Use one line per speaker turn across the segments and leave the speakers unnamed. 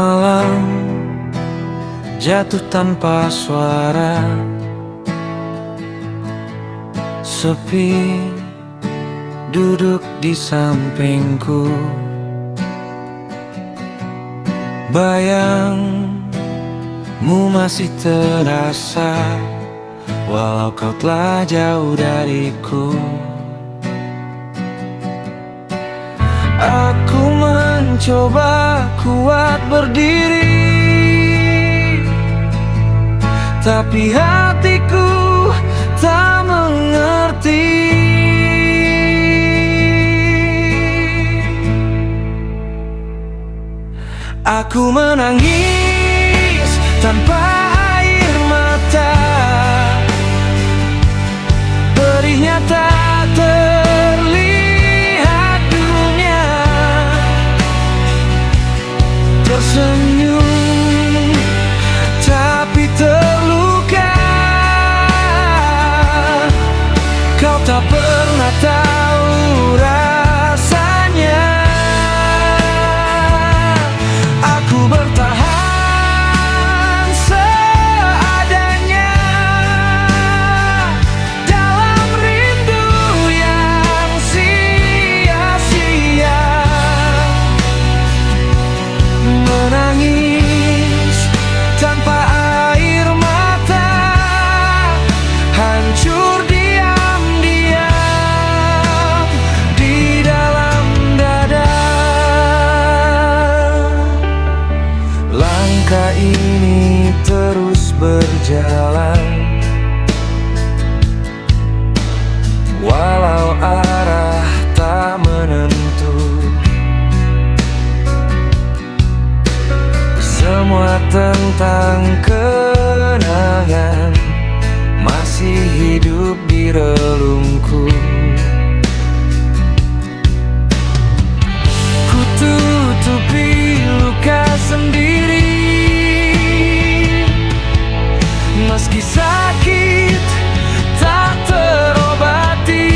Malam jatuh tanpa suara, sepi duduk di sampingku. Bayangmu masih terasa, walau kau telah jauh dariku. Aku mencoba kuat berdiri, tapi hatiku tak mengerti. Aku menangis tanpa air mata, perihnya tak terlihat dunia. Tersenyum tapi terluka, kau tak pernah tahu rasanya. Aku bertahan seadanya dalam rindu yang sia-sia. Menangis tanpa air mata, hancur diam-diam di dalam dada. Langkah ini terus berjalan, walau arah tak menentu. Semua tentang kenangan masih hidup di relungku. Ku tutupi luka sendiri, meski sakit tak terobati.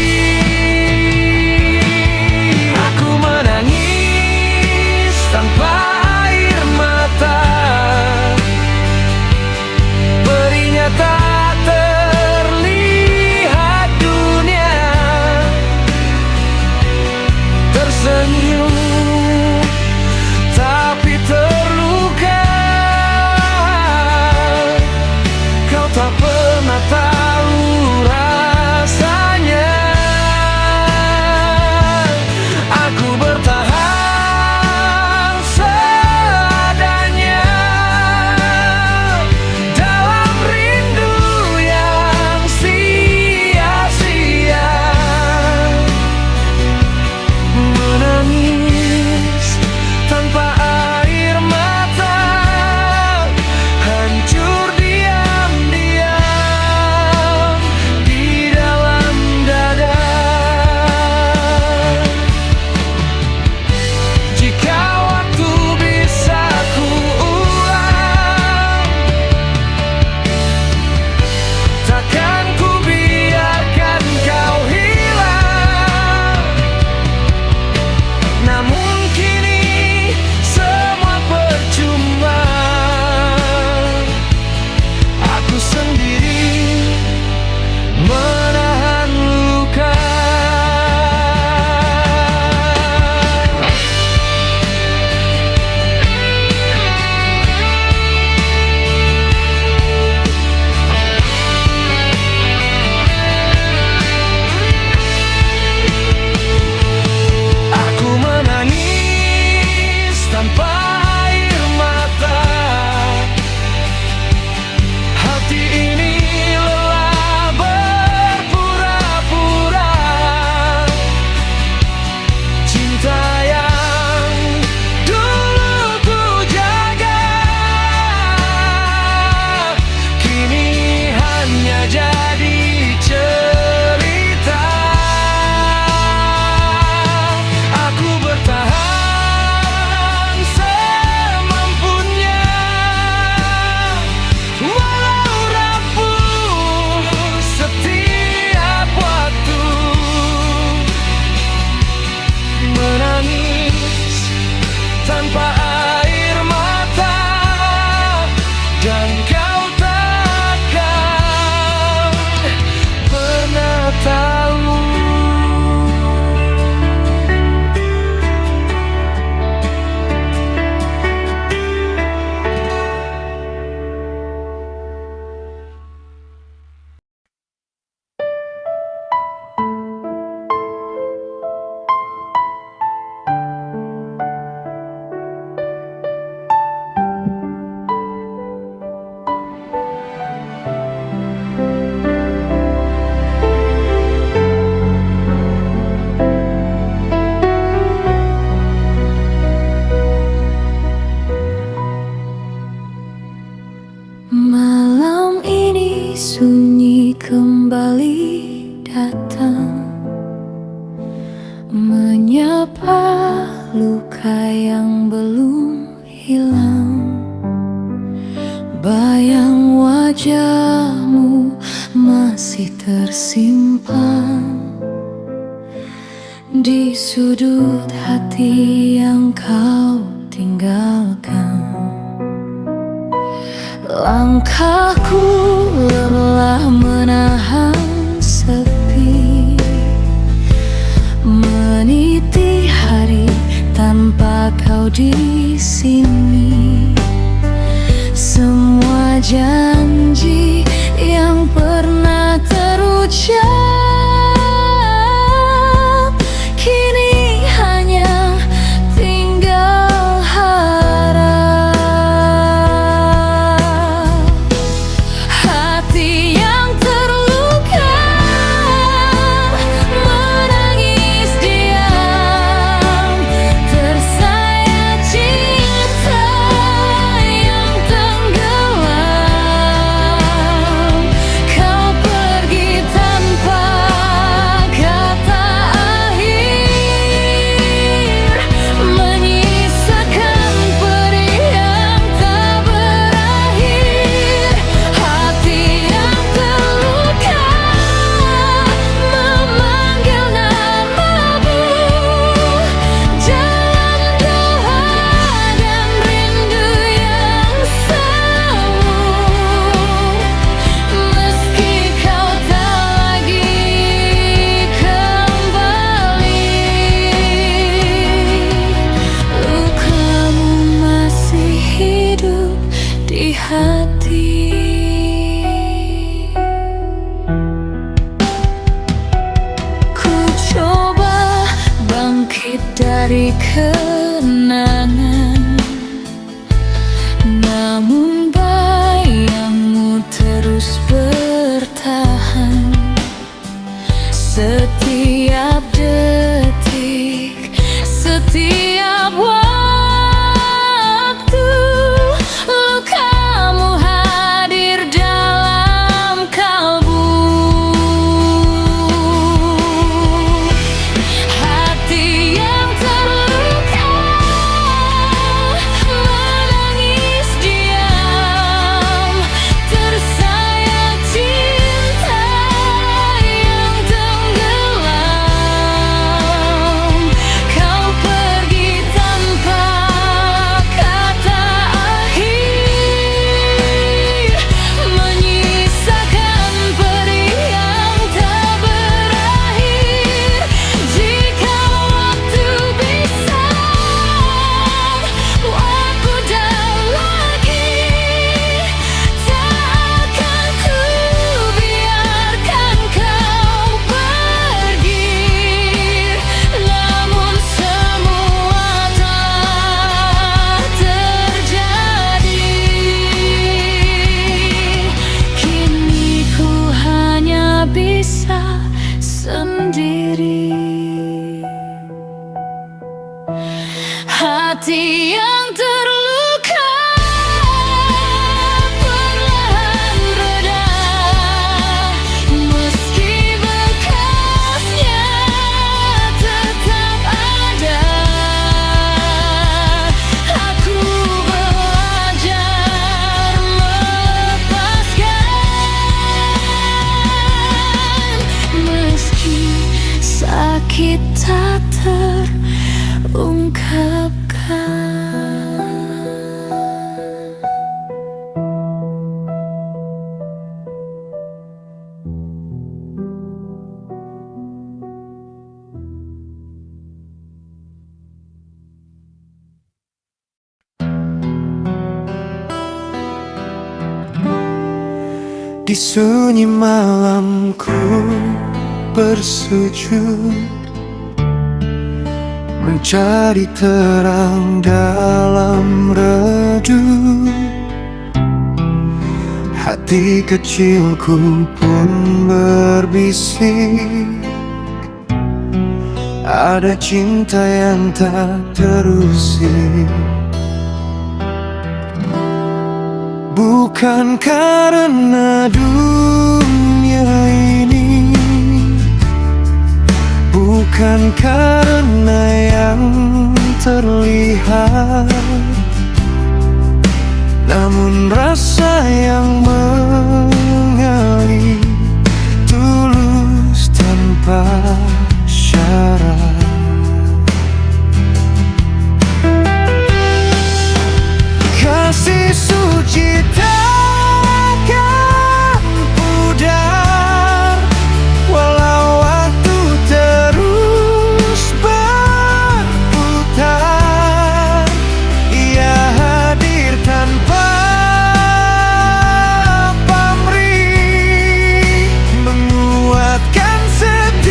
Aku menangis tanpa air mata, perihnya tak terlihat dunia.
sunyi kembali datang, menyapa luka yang belum hilang. Bayang wajahmu masih tersimpan di sudut hati yang kau tinggalkan. Langkahku lelah menahan sepi, meniti hari tanpa kau di sini. Semua janji yang pernah terucap kini hanya tinggal harap. Hati yang terluka menangis diam, tersayat cinta yang tenggelam. Kau pergi tanpa kata akhir, menyisakan perih yang tak berakhir. Hati yang terluka memanggil namamu, jalan doa dan rindu yang semu. Meski kau tak lagi kembali, lukamu masih hidup di hati. Ku coba bangkit dari kenangan, namun bayangmu terus bertahan. Setiap detik, setiap waktu, lukamu hadir dalam kalbu. Hati yang terluka menangis diam, tersayat cinta yang tenggelam. Kau pergi tanpa kata akhir, menyisakan perih yang tak berakhir. Jika waktu bisa aku dah lagi, tak akan ku biarkan kau pergi. Namun semua telah terjadi, kini ku hanya bisa sendiri. Hati yang terluka perlahan reda, meski bekasnya tetap ada. Aku belajar melepaskan, meski sakit tak terungkapkan.
Di sunyi malamku bersujud, mencari terang dalam redup. Hati kecilku pun berbisik, ada cinta yang tak terusik. Bukan karena dunia ini, bukan karena yang terlihat, namun rasa yang mengalir tulus tanpa syarat. Kasih suci takkan pudar, walau waktu terus berputar. Ia hadir tanpa pamrih, menguatkan setiap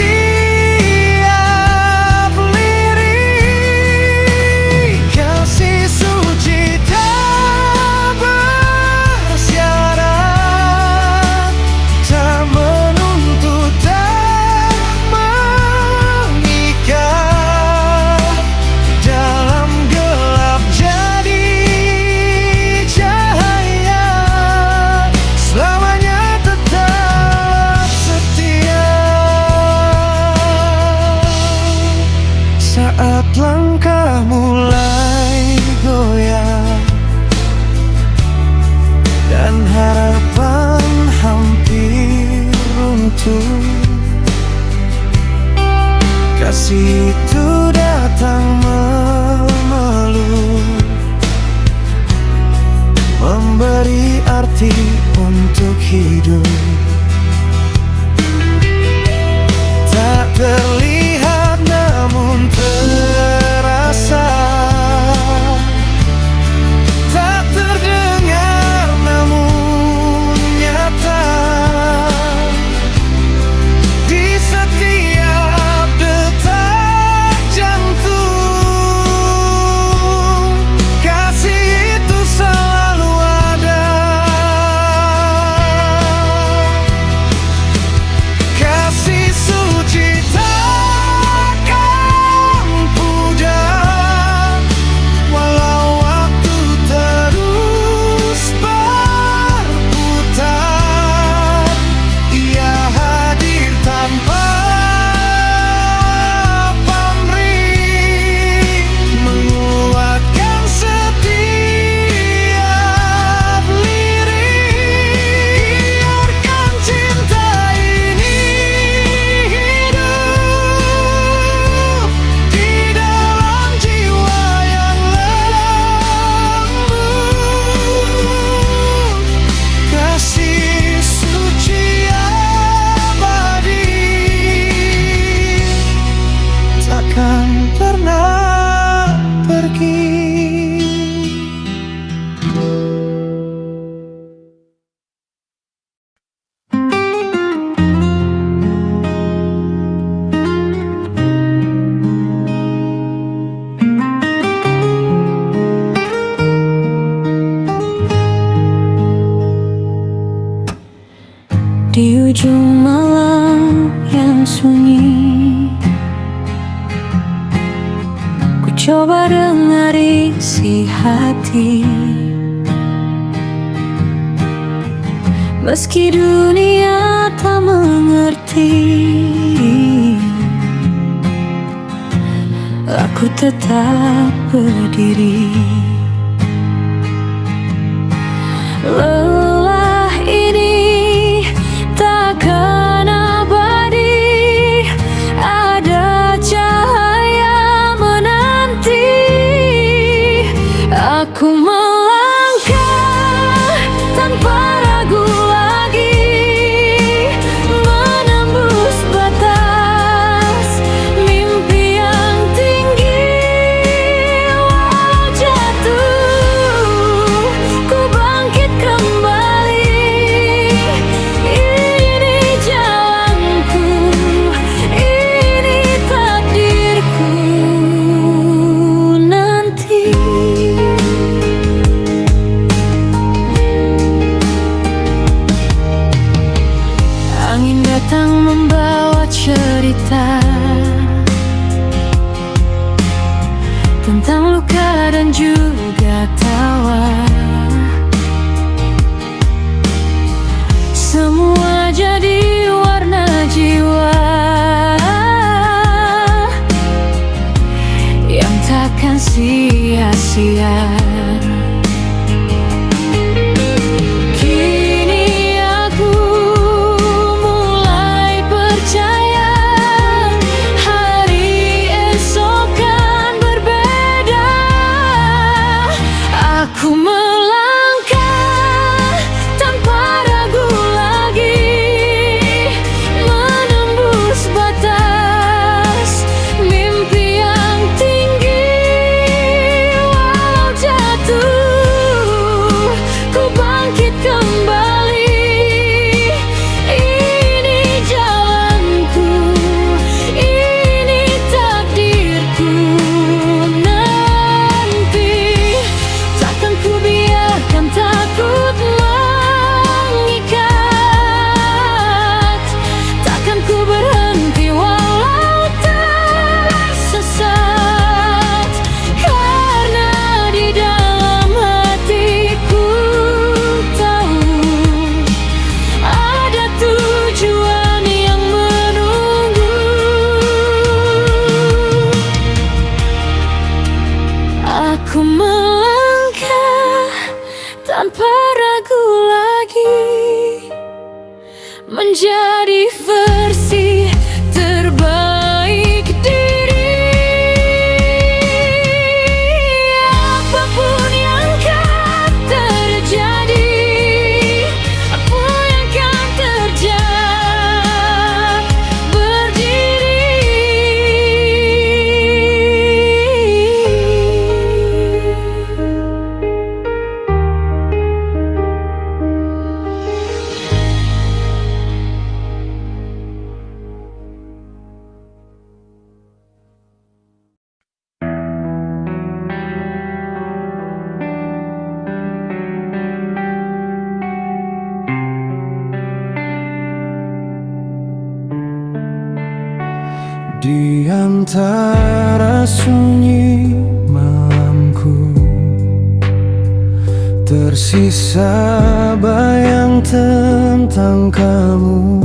lirik. Kasih suci tak bersyarat, tak menuntut, tak mengikat. Dalam gelap jadi cahaya, selamanya tetap setia. Saat langkah mulai goyah dan harapan hampir runtuh, kasih itu datang memeluk, memberi arti untuk hidup. Tak terlihat namun terasa, tak terdengar namun nyata. Di setiap detak jantung, kasih itu selalu ada. Kasih suci takkan pudar, walau waktu terus berputar. Ia hadir tanpa pamrih, menguatkan setiap lirik. Biarkan cinta ini hidup di dalam jiwa yang lembut. Kasih suci abadi takkan pernah pergi.
Di ujung malam yang sunyi, ku coba dengar isi hati. Meski dunia tak mengerti, aku tetap berdiri. Lelah ini takkan abadi, ada cahaya menanti. Aku melangkah tanpa ragu lagi, menembus batas mimpi yang tinggi. Walau jatuh tanpa ragu lagi, menjadi versi terbaik diri. Apapun yang akan terjadi, apa yang akan terjadi, berdiri.
Di antara sunyi malamku, tersisa bayang tentang kamu.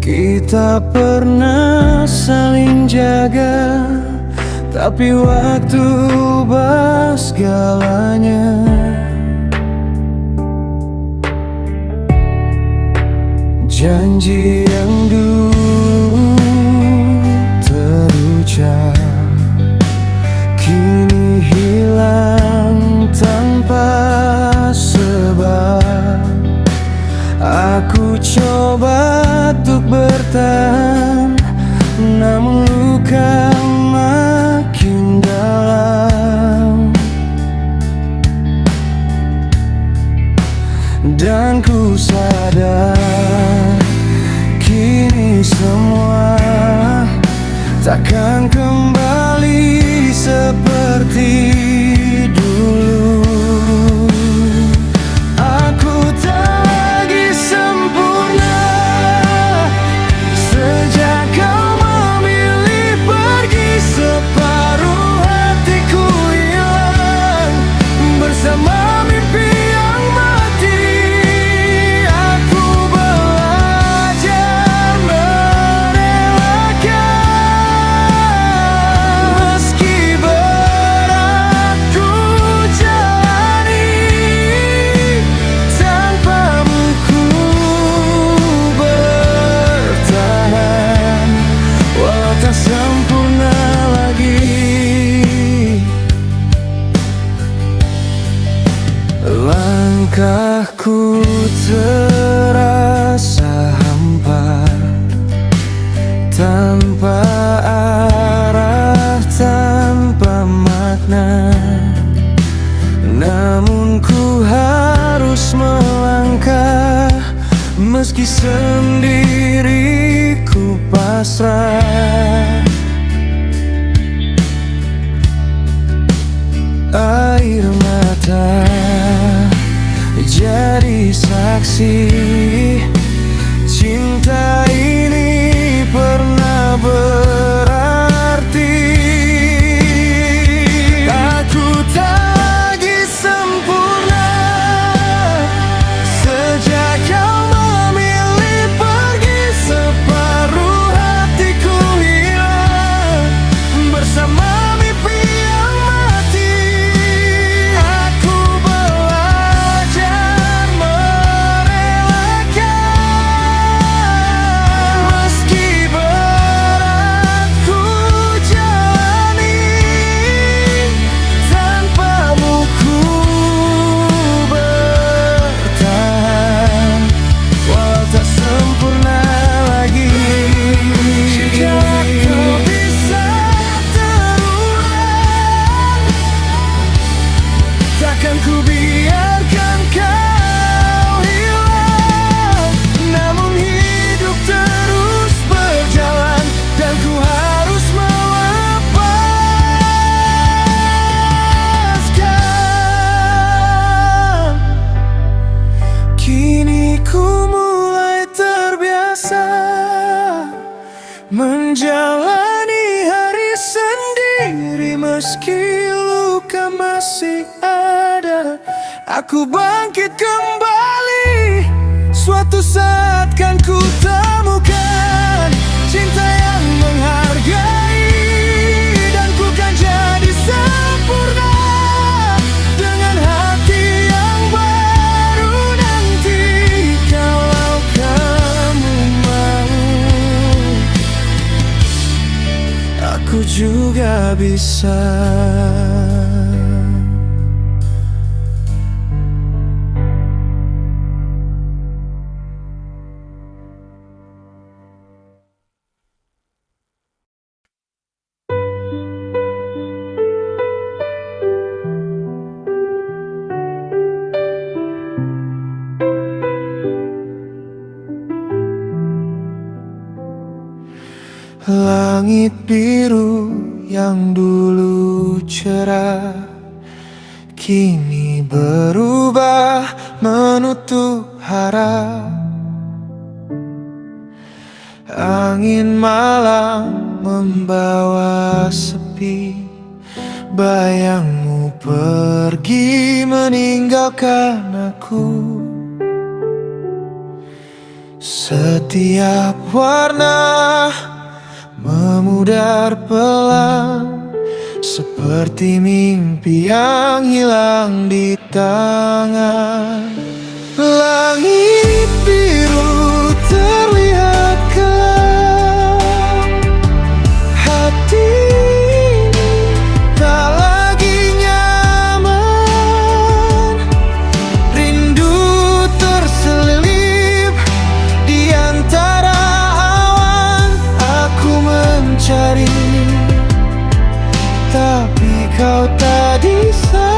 Kita pernah saling jaga, tapi waktu ubah segalanya. Janji yang dulu terucap kini hilang tanpa sebab. Aku coba untuk bertahan, namun luka makin dalam. Dan ku sadar kini semua takkan kembali seperti dulu. Aku tak lagi sempurna sejak kau memilih pergi. Separuh hatiku hilang bersama mimpi yang mati. Aku belajar merelakan, meski berat ku jalani. Tanpamu ku bertahan, walau tak sempurna lagi. Langkahku terasa hampa, tanpa arah, tanpa makna. Namun ku harus melangkah, meski sendiri ku pasrah. Air mata jadi saksi, cinta ini pernah berarti. Aku tak lagi sempurna sejak kau memilih pergi. Separuh hatiku hilang bersama mimpi yang mati. Aku belajar merelakan, meski berat ku jalani. Tanpamu ku bertahan, walau tak sempurna lagi. Jika kau bisa terulang, takkan ku biarkan kau hilang. Namun hidup terus berjalan, dan ku harus melepaskan. Kini ku mulai terbiasa menjalani hari sendiri. Meski luka masih ada, aku bangkit kembali. Suatu saat kan ku temukan cinta yang menghargai, dan ku kan jadi sempurna dengan hati tak bisa. Langit biru yang dulu cerah kini berubah menutup hara. Angin malam membawa sepi, bayangmu pergi meninggalkan aku. Setiap warna memudar pelan, seperti mimpi yang hilang di tangan. Langit biru terlihat kelam, hati ini tak lagi nyaman. Rindu terselip di antara awan. Aku mencari, tapi kau tak di samping.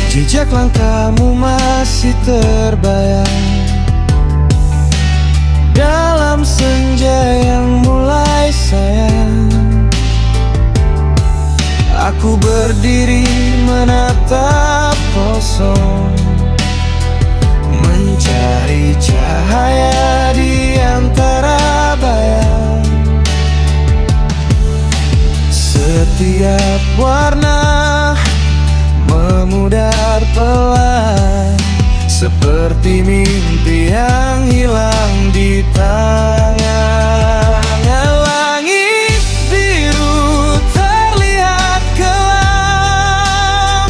Jejak langkahmu masih terbayang dalam senja yang mulai sayang. Aku berdiri menatap kosong, mencari cahaya di antara bayang. Setiap warna memudar pelan, seperti mimpi yang hilang di tangan. Langit biru terlihat kelam,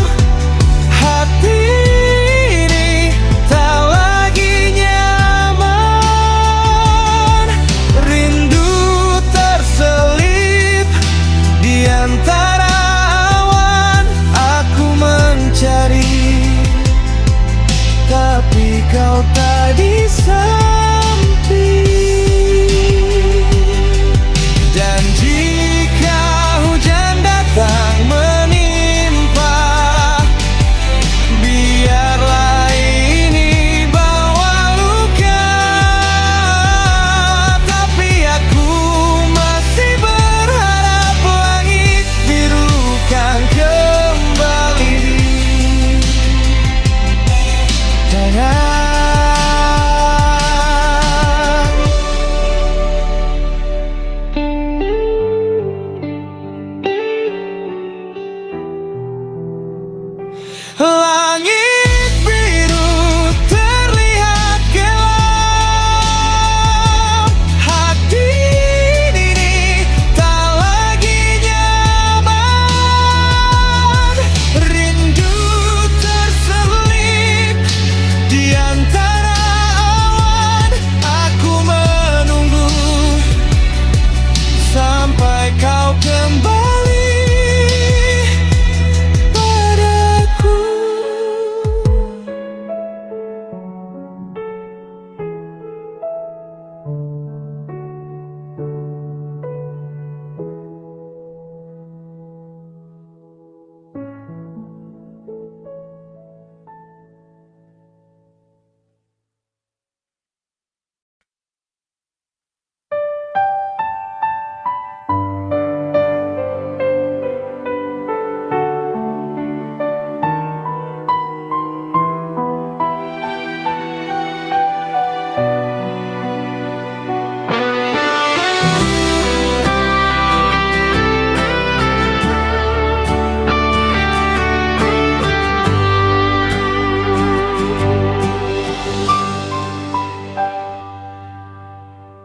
hati ini tak lagi nyaman. Rindu terselip di antara awan. Aku mencari, tapi kau tak di samping. Dan jika hujan datang menimpa, biarlah ini bawa luka. Tapi aku masih berharap langit biru kan kembali. Jangan langit biru terlihat gelap, hati ini tak lagi nyaman. Rindu terselip di antara awan. Aku menunggu sampai kau kembali padaku.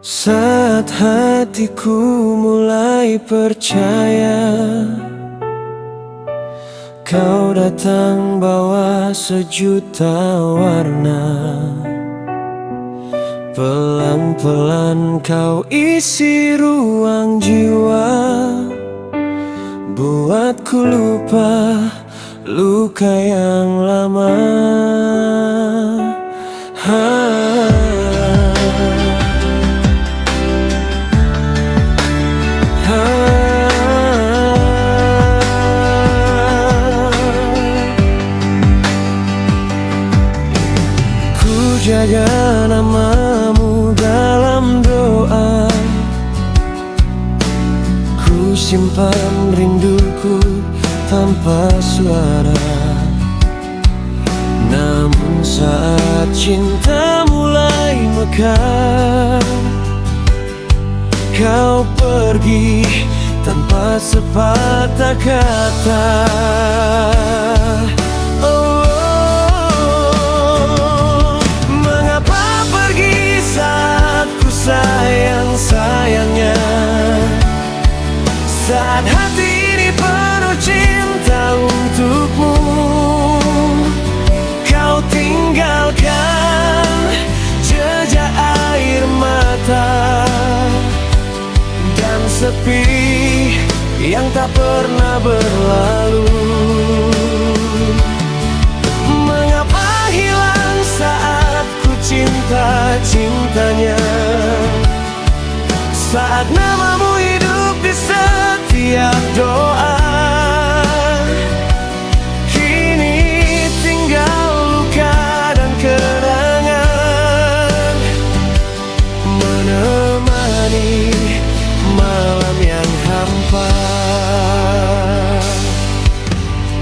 Saat hatiku mulai percaya, kau datang bawa sejuta warna. Pelan-pelan kau isi ruang jiwa, buatku lupa luka yang lama. Ku jaga namamu dalam doa, ku simpan rinduku tanpa suara. Namun saat cinta mulai mekar, kau pergi tanpa sepatah kata. Mengapa pergi saat ku sayang-sayangnya, saat hati ini penuh cinta untukmu. Kau tinggalkan jejak air mata dan sepi yang tak pernah berlalu. Mengapa hilang saat ku cinta-cintanya, saat namamu hidup di setiap doa. Kini tinggal luka dan kenangan menemani malam yang hampa.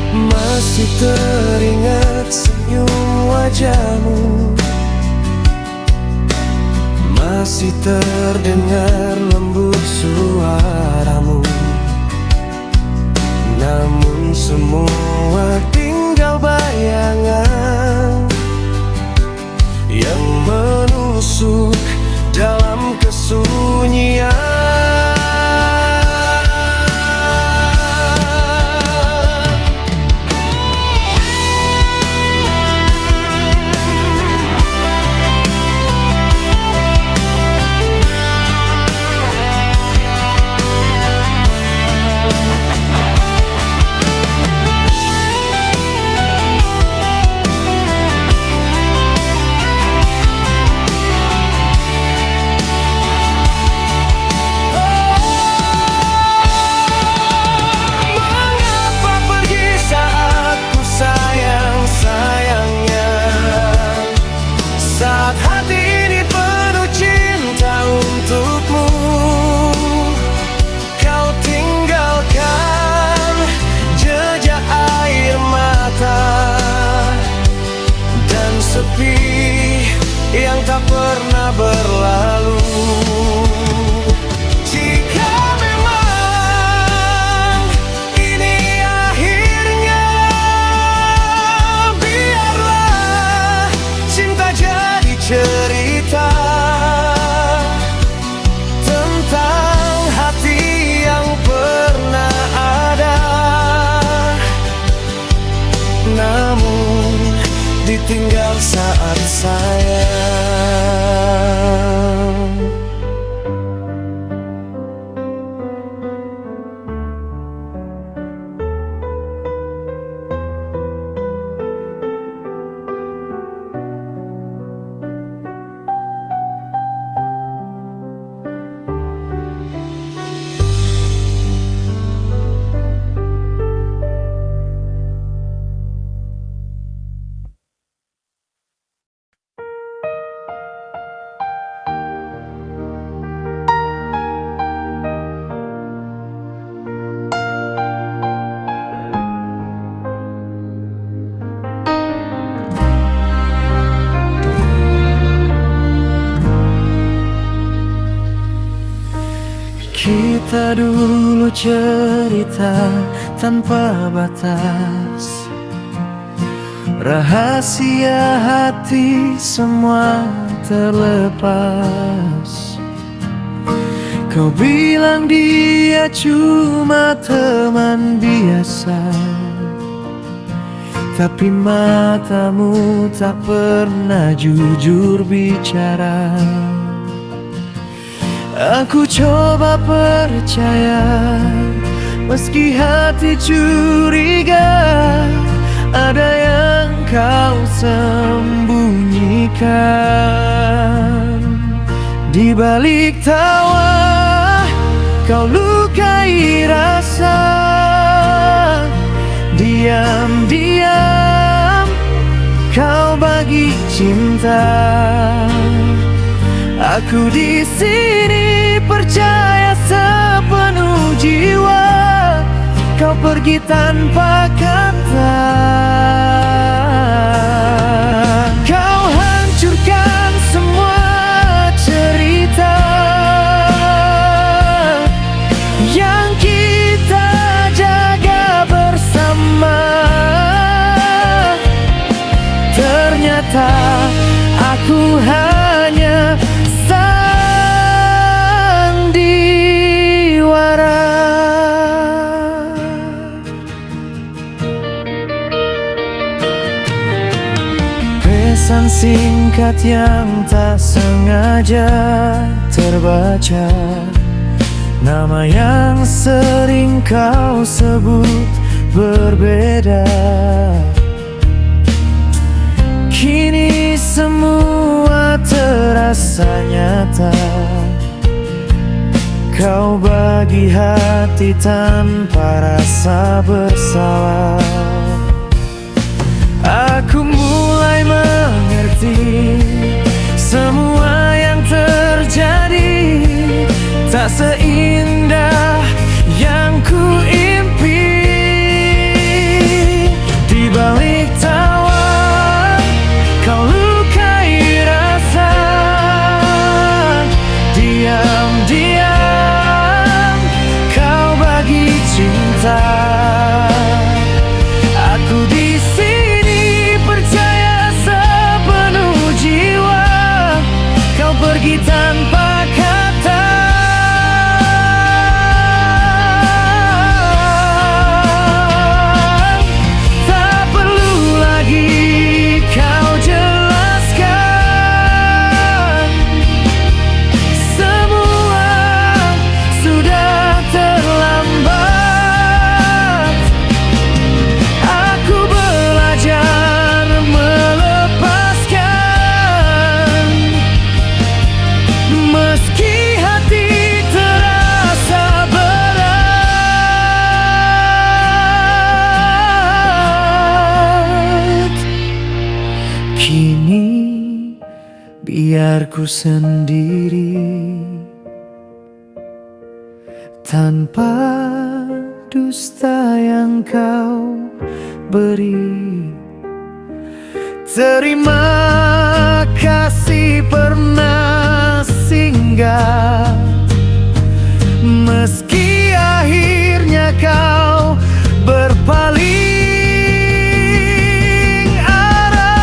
Masih teringat senyum wajahmu, masih terdengar lembut suaramu. Namun semua tinggal bayangan yang menusuk dalam kesunyian. Yang tak pernah berlalu. Jika memang ini akhirnya, biarlah cinta jadi cerita tentang hati yang pernah ada, namun ditinggal saat sayang. Kita dulu cerita tanpa batas, rahasia hati semua terlepas. Kau bilang dia cuma teman biasa, tapi matamu tak pernah jujur bicara. Aku coba percaya, meski hati curiga, ada yang kau sembunyikan. Di balik tawa, kau lukai rasa. Diam-diam, kau bagi cinta. Aku di sini percaya sepenuh jiwa, kau pergi tanpa kata. Kau hancurkan semua cerita yang kita jaga bersama. Ternyata aku hanya sandiwara. Pesan singkat yang tak sengaja terbaca, nama yang sering kau sebut berbeda. Kini semua terasa nyata, kau bagi hati tanpa rasa bersalah. Aku mulai mengerti, semua yang terjadi tak seindah yang ku impi. Di balik tawa, kau lukai rasa. Diam-diam, kau bagi cinta. Aku di sini percaya sepenuh jiwa, kau pergi tanpa kata. Tak perlu lagi kau jelaskan, semua sudah terlambat. Aku belajar melepaskan, meski hati terasa berat. Kini biar ku sendiri, tanpa dusta yang kau beri. Terima kasih pernah singgah, meski akhirnya kau berpaling arah.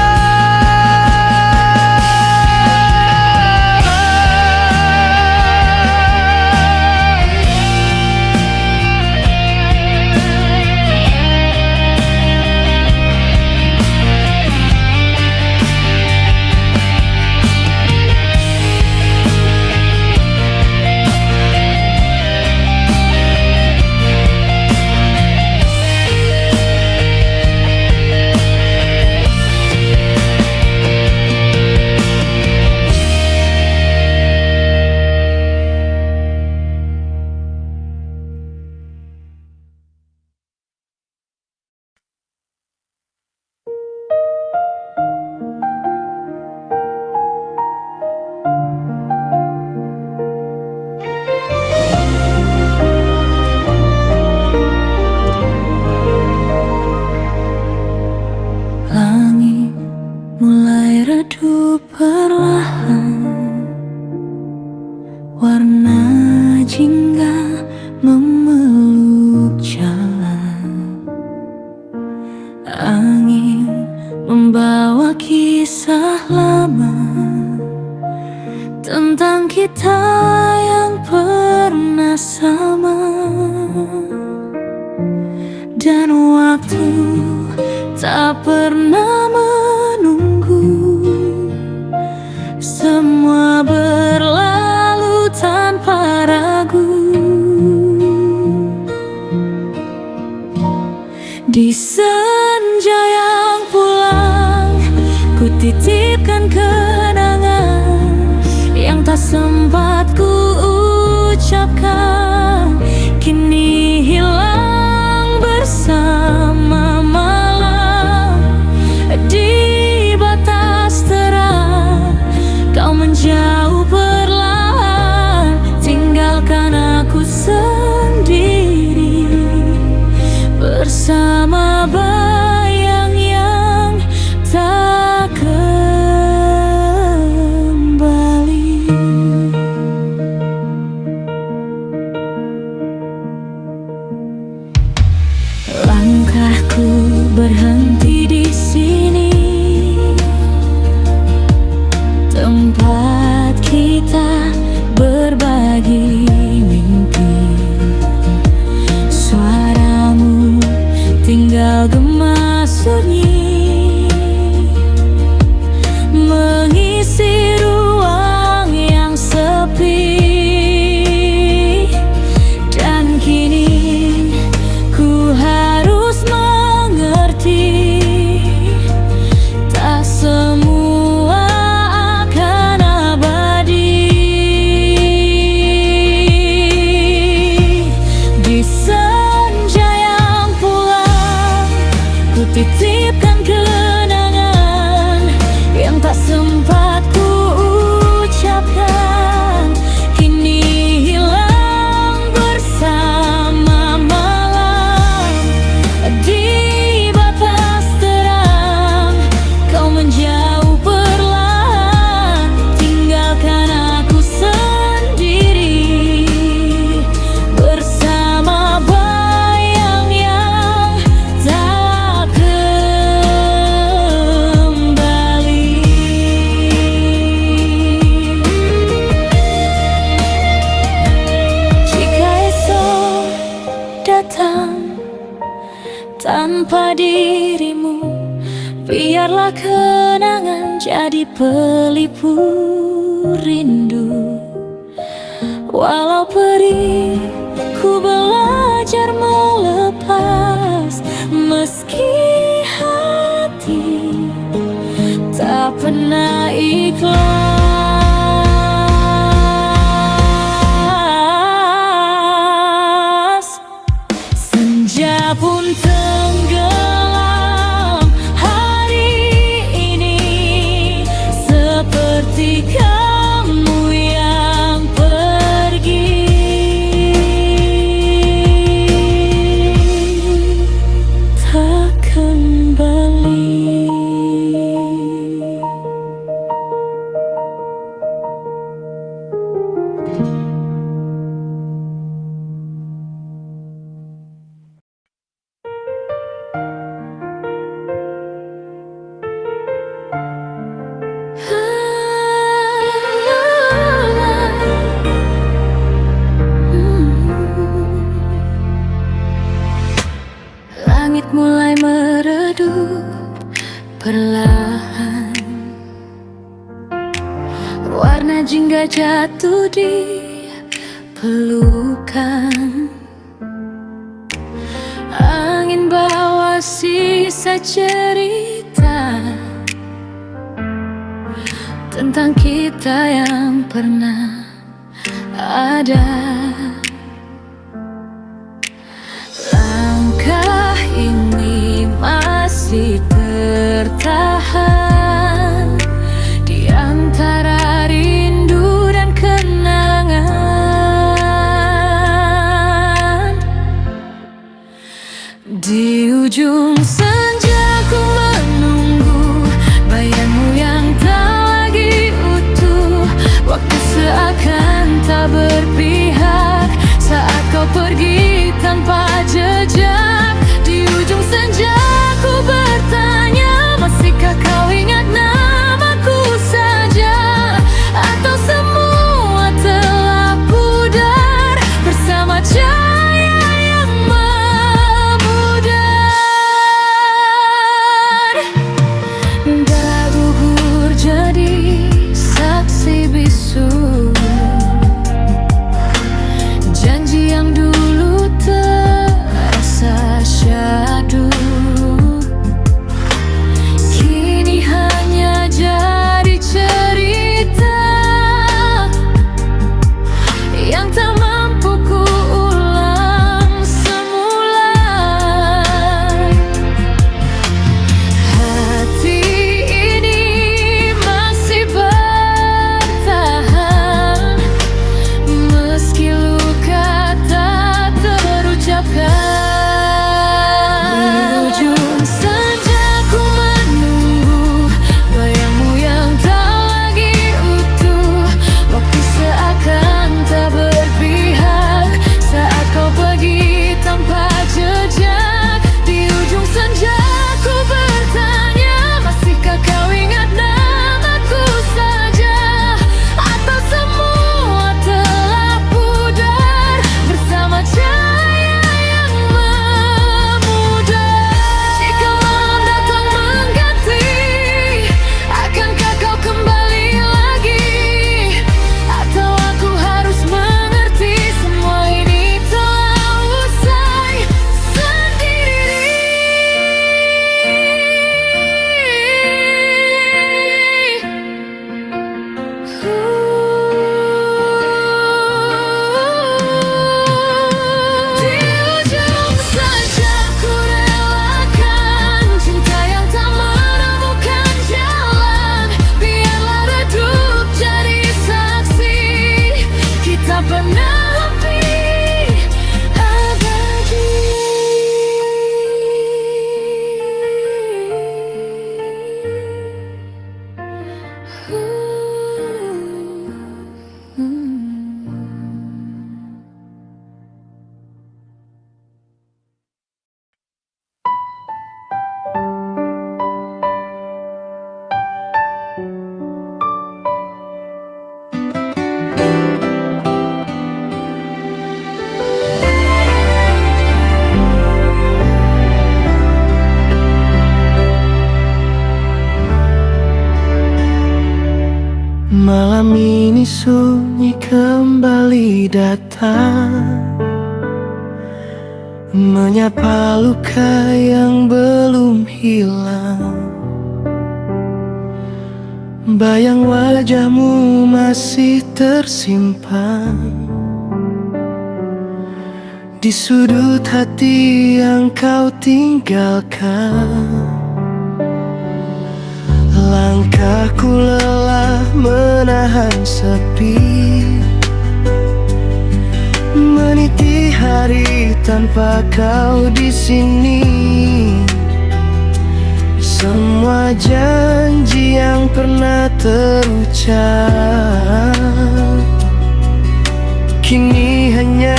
senja yang pulang, ku titipkan kenangan yang tak sempat ku ucapkan, kini hilang bersama malam. Di batas terang kau menjauh perlahan, tinggalkan aku sendiri bersama bayang yang tak kembali. Langkahku berhenti di sini, tempat kita berbagi mimpi. Suaramu tinggal gema sunyi, mengisi ruang yang sepi. Dan kini ku harus mengerti, tak semua akan abadi. Di senja yang pulang, ku titipkan kenangan yang tak sempat ku ucapkan, kini hilang bersama malam. Di batas terang kau menjauh perlahan, tinggalkan aku sendiri bersama bayang yang tak kembali. Jika esok datang tanpa dirimu, biarlah kenangan jadi pelipur rindu. Walau perih, ku belajar melepas, meski hati tak pernah ikhlas. Senja pun tenggelam hari ini, seperti kamu yang pergi, tak kembali. Langit mulai meredup perlahan, warna jingga jatuh di pelukan. Angin bawa sisa cerita tentang kita yang pernah ada. Langkah ini masih tertahan di antara rindu dan kenangan. Di ujung senja ku menunggu bayangmu yang tak lagi utuh. Waktu seakan tak berpihak saat kau pergi tanpa jejak. Di ujung senja ku bertanya, masihkah kau ingat namaku saja? Atau semua telah pudar bersama cahaya yang memudar. Darah gugur jadi saksi bisu,
Malam ini sunyi kembali datang, menyapa luka yang belum hilang. Bayang wajahmu masih tersimpan di sudut hati yang kau tinggalkan. Langkahku lelah menahan sepi, meniti hari tanpa kau di sini. Semua janji yang pernah terucap kini hanya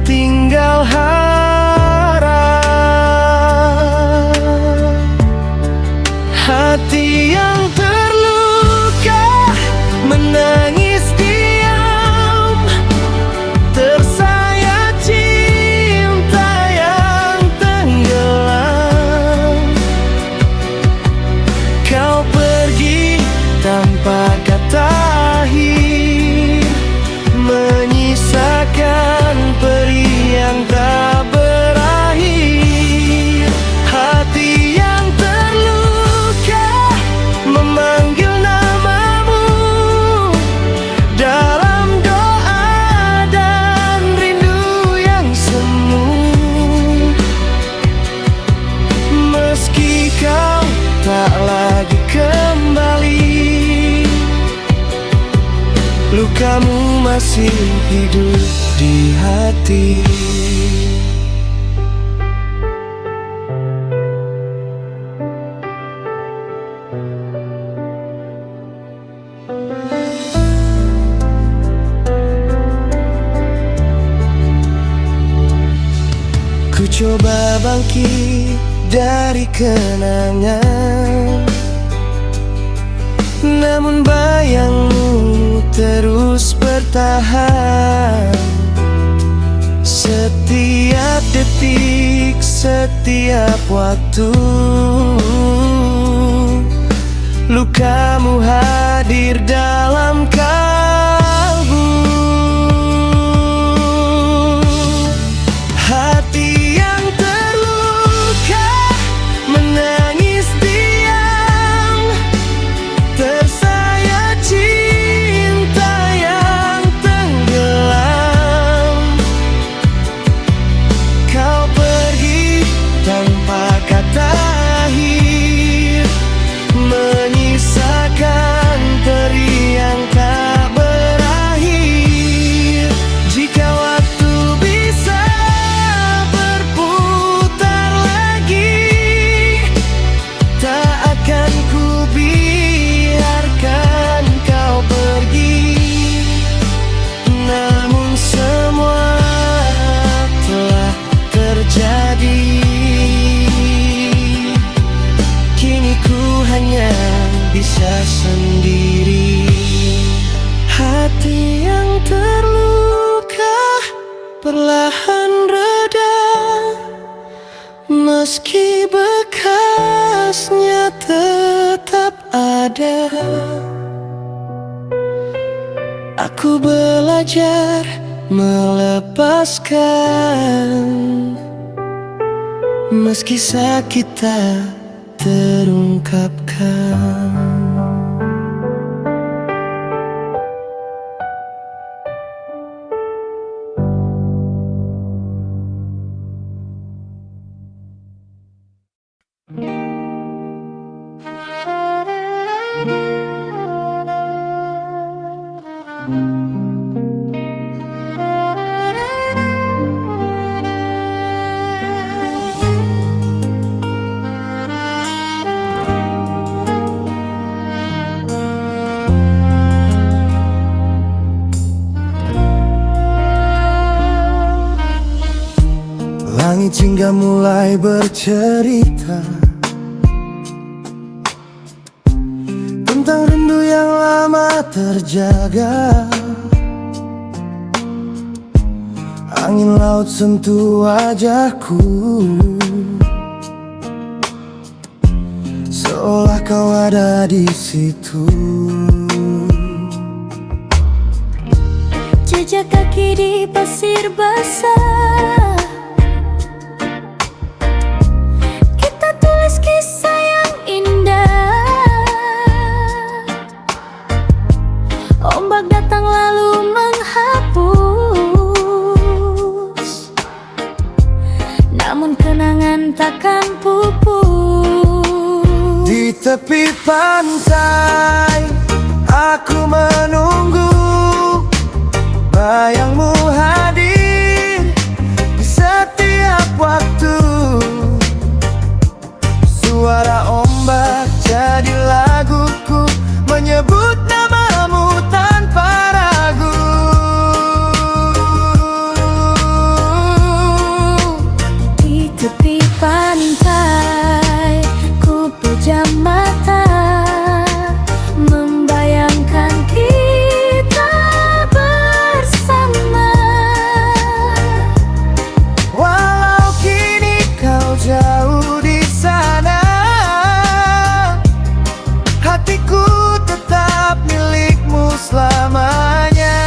tinggal harap. Hati yang terluka menangis diam, tersayat cinta yang tenggelam. Kau pergi tanpa kata akhir, menyisakan perih yang tak berakhir. Hati yang terluka memanggil namamu dalam doa dan rindu yang semu. Meski kau tak lagi kembali, lukamu masih hidup di hati. Ku coba bangkit dari kenangan, namun bayangmu terus bertahan. Setiap detik, setiap waktu, lukamu hadir dalam kalbu. Hati yang terluka menangis diam, tersayat cinta yang tenggelam. Kau pergi tanpa kata akhir, menyisakan perih yang tak berakhir. Jika waktu bisa berputar lagi, tak akan ku biarkan kau pergi. Namun semua telah terjadi, kini ku hanya bisa sendiri. Hati yang terluka perlahan reda, meski bekasnya tetap ada. Aku belajar melepaskan, meski sakit tak terungkapkan. Langit hingga mulai bercerita tentang rindu yang lama terjaga. Angin laut sentuh wajahku, seolah kau ada di situ.
jejak kaki di pasir basah. Kita tulis kisah yang indah. Ombak datang lalu menghapus, namun kenangan takkan pupus.
Di tepi pantai aku menunggu, bayangmu hadir di setiap waktu. Suara ombak jadi laguku, menyebut namamu tanpa ragu.
Di tepi pantai ku pejam mata, membayangkan kita bersama.
Walau kini kau jauh di sana, hatiku tetap milikmu selamanya.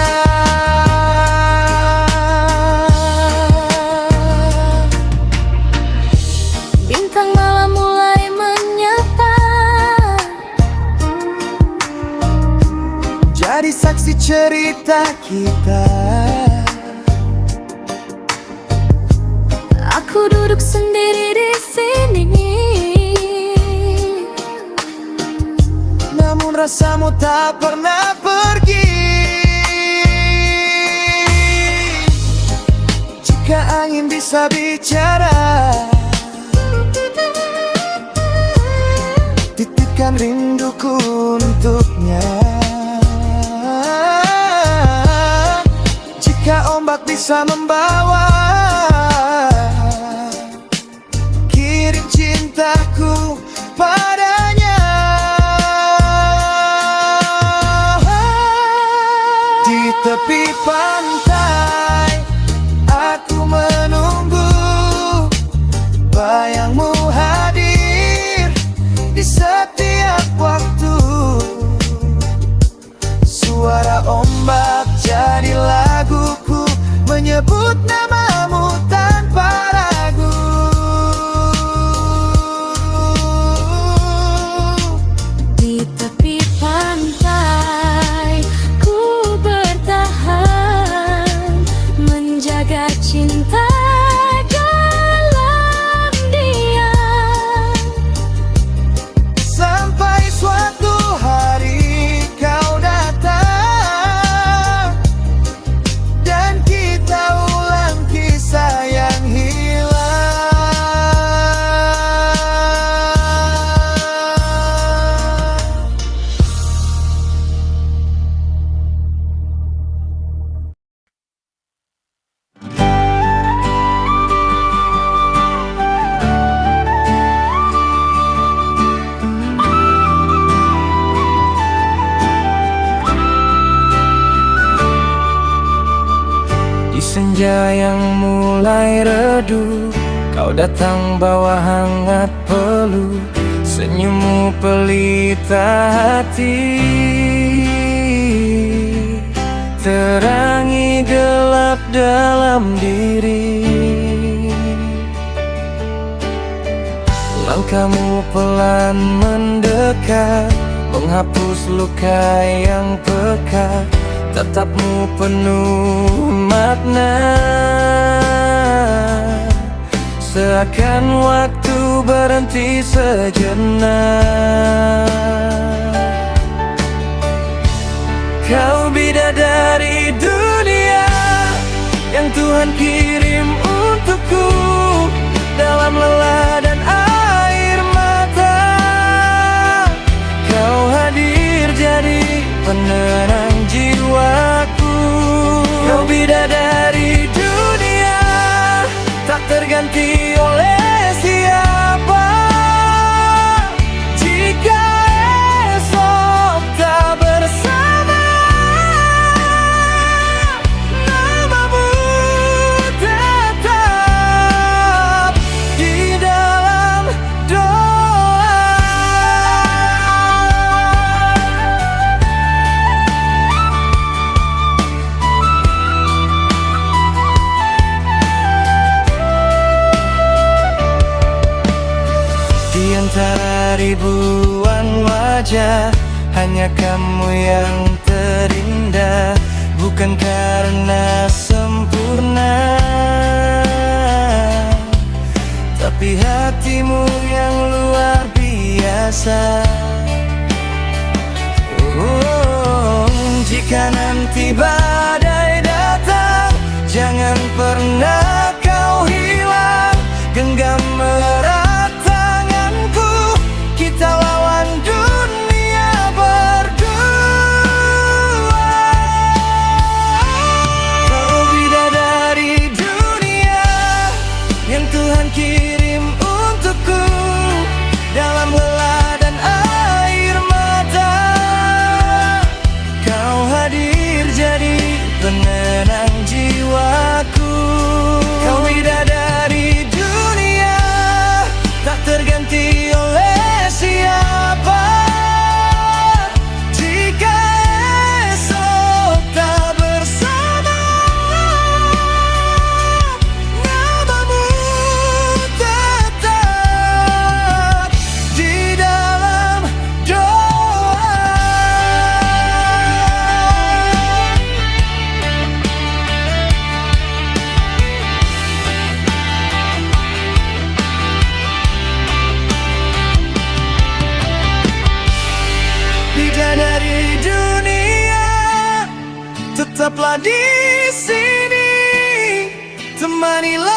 Bintang malam mulai menyapa,
Jadi saksi cerita kita.
aku duduk sendiri di sini,
Namun rasamu tak pernah pergi. Jika angin bisa bicara, titipkan rinduku untuknya. Jika ombak bisa membawa, kirim cintaku padanya. Di tepi pantai aku menunggu, bayangmu hadir di setiap waktu. Suara ombak jadi laguku, menyebut namamu tanpa ragu.
di tepi pantai ku bertahan, menjaga cinta dalam diam.
Sampai suatu hari kau datang, dan kita ulang kisah yang hilang. Di senja yang mulai redup, kau datang bawa hangat peluk, senyummu pelita hati, terangi gelap dalam diri. Langkahmu pelan mendekat, menghapus luka yang pekat. Tatapmu penuh makna, seakan waktu berhenti sejenak. Kau bidadari dunia yang Tuhan kirim untukku, dalam lelah dan air mata. Kau hadir jadi penerang jiwaku. Kau bidadari dunia, tak terganti oleh siapa. Jika esok tak bersama, namamu tetap di dalam doa. ribuan wajah, hanya kamu yang terindah. Bukan karena sempurna, tapi hatimu yang luar biasa. Jika nanti badai datang, jangan pernah kau hilang. Genggam erat tanganku, kita lawan dunia berdua. Kau bidadari dunia yang Tuhan kirim untukku, dalam lelah dan air mata kau hadir jadi penenang jiwaku. Kau bidadari dunia, tak terganti oleh siapa. Jika esok tak bersama, namamu tetap di dalam doa. Bidadari dunia, tetaplah di sini, temanilah